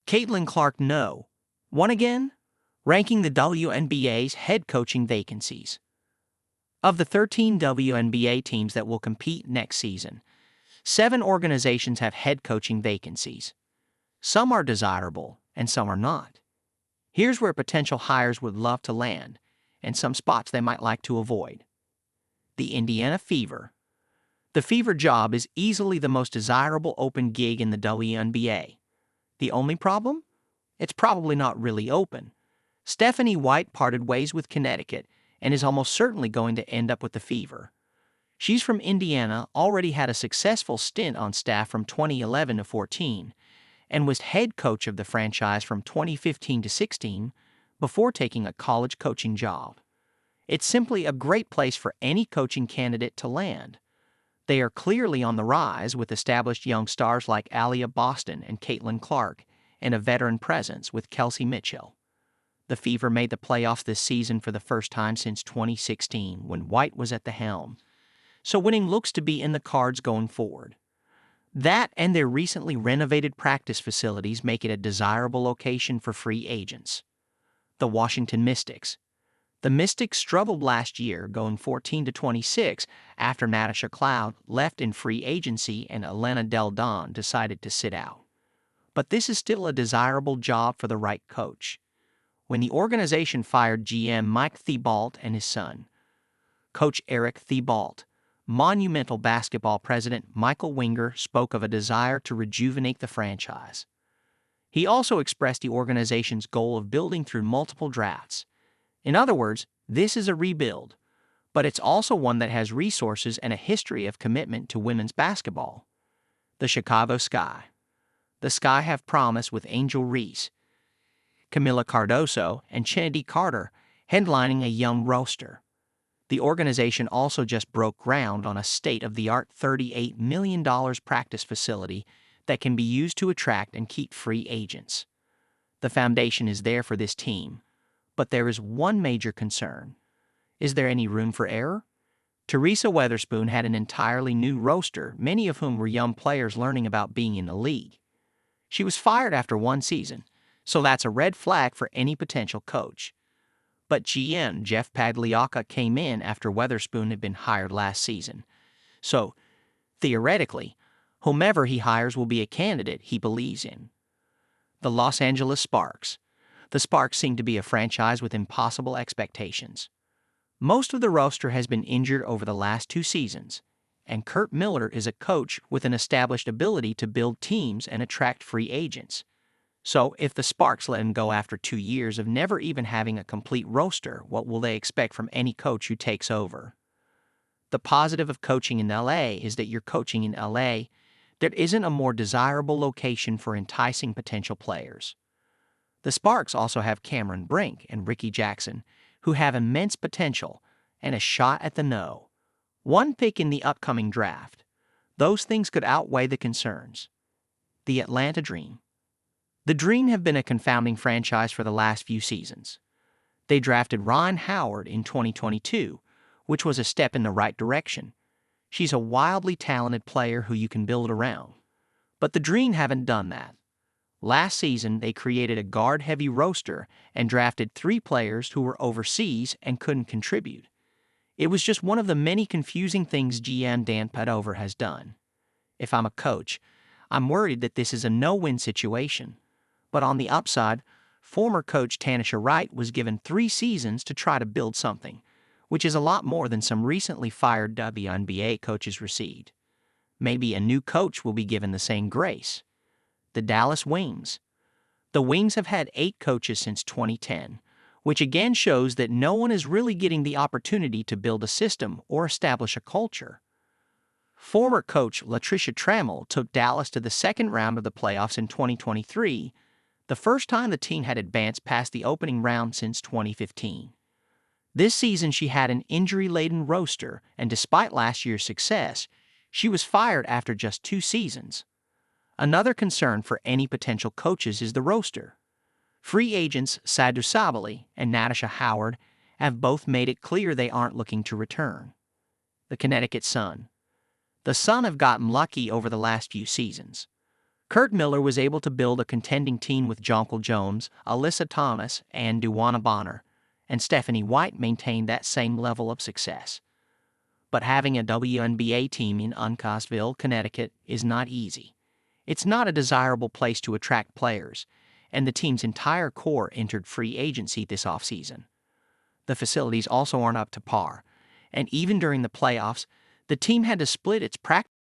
Caitlin Clark no. One again? Ranking the WNBA's head coaching vacancies. Of the 13 WNBA teams that will compete next season, 7 organizations have head coaching vacancies. Some are desirable, and some are not. Here's where potential hires would love to land, and some spots they might like to avoid. The Indiana Fever. The Fever job is easily the most desirable open gig in the WNBA. The only problem? It's probably not really open. Stephanie White parted ways with Connecticut and is almost certainly going to end up with the Fever. She's from Indiana, already had a successful stint on staff from 2011 to 14, and was head coach of the franchise from 2015 to 16 before taking a college coaching job. It's simply a great place for any coaching candidate to land. They are clearly on the rise with established young stars like Alia Boston and Caitlin Clark, and a veteran presence with Kelsey Mitchell. The Fever made the playoffs this season for the first time since 2016 when White was at the helm, so winning looks to be in the cards going forward. That and their recently renovated practice facilities make it a desirable location for free agents. The Washington Mystics. The Mystics struggled last year, going 14-26 after Natasha Cloud left in free agency and Elena Del Don decided to sit out. But this is still a desirable job for the right coach. When the organization fired GM Mike Thibault and his son, Coach Eric Thibault, Monumental basketball president Michael Winger spoke of a desire to rejuvenate the franchise. He also expressed the organization's goal of building through multiple drafts. In other words, this is a rebuild, but it's also one that has resources and a history of commitment to women's basketball. The Chicago Sky. The Sky have promise with Angel Reese, Camila Cardoso, and Chennedy Carter headlining a young roster. The organization also just broke ground on a state-of-the-art $38 million practice facility that can be used to attract and keep free agents. The foundation is there for this team, but there is one major concern. Is there any room for error? Teresa Weatherspoon had an entirely new roster, many of whom were young players learning about being in the league. She was fired after one season, so that's a red flag for any potential coach. But GM Jeff Pagliocca came in after Weatherspoon had been hired last season. So, theoretically, whomever he hires will be a candidate he believes in. The Los Angeles Sparks. The Sparks seem to be a franchise with impossible expectations. Most of the roster has been injured over the last 2 seasons, and Kurt Miller is a coach with an established ability to build teams and attract free agents. So, if the Sparks let him go after 2 years of never even having a complete roster, what will they expect from any coach who takes over? The positive of coaching in LA is that you're coaching in LA. There isn't a more desirable location for enticing potential players. The Sparks also have Cameron Brink and Ricky Jackson, who have immense potential and a shot at the no. 1 pick in the upcoming draft. Those things could outweigh the concerns. The Atlanta Dream. The Dream have been a confounding franchise for the last few seasons. They drafted Ryan Howard in 2022, which was a step in the right direction. She's a wildly talented player who you can build around. But the Dream haven't done that. Last season, they created a guard-heavy roster and drafted 3 players who were overseas and couldn't contribute. It was just one of the many confusing things GM Dan Padover has done. If I'm a coach, I'm worried that this is a no-win situation. But on the upside, former coach Tanisha Wright was given 3 seasons to try to build something, which is a lot more than some recently fired WNBA coaches received. Maybe a new coach will be given the same grace. The Dallas Wings. The Wings have had 8 coaches since 2010, which again shows that no one is really getting the opportunity to build a system or establish a culture. Former coach Latricia Trammell took Dallas to the second round of the playoffs in 2023, the first time the team had advanced past the opening round since 2015. This season she had an injury-laden roster, and despite last year's success, she was fired after just 2 seasons. Another concern for any potential coaches is the roster. Free agents Sadou Sabali and Natasha Howard have both made it clear they aren't looking to return. The Connecticut Sun. The Sun have gotten lucky over the last few seasons. Kurt Miller was able to build a contending team with Jonquil Jones, Alyssa Thomas, and Duana Bonner, and Stephanie White maintained that same level of success. But having a WNBA team in Uncasville, Connecticut is not easy. It's not a desirable place to attract players, and the team's entire core entered free agency this offseason. The facilities also aren't up to par, and even during the playoffs, the team had to split its practice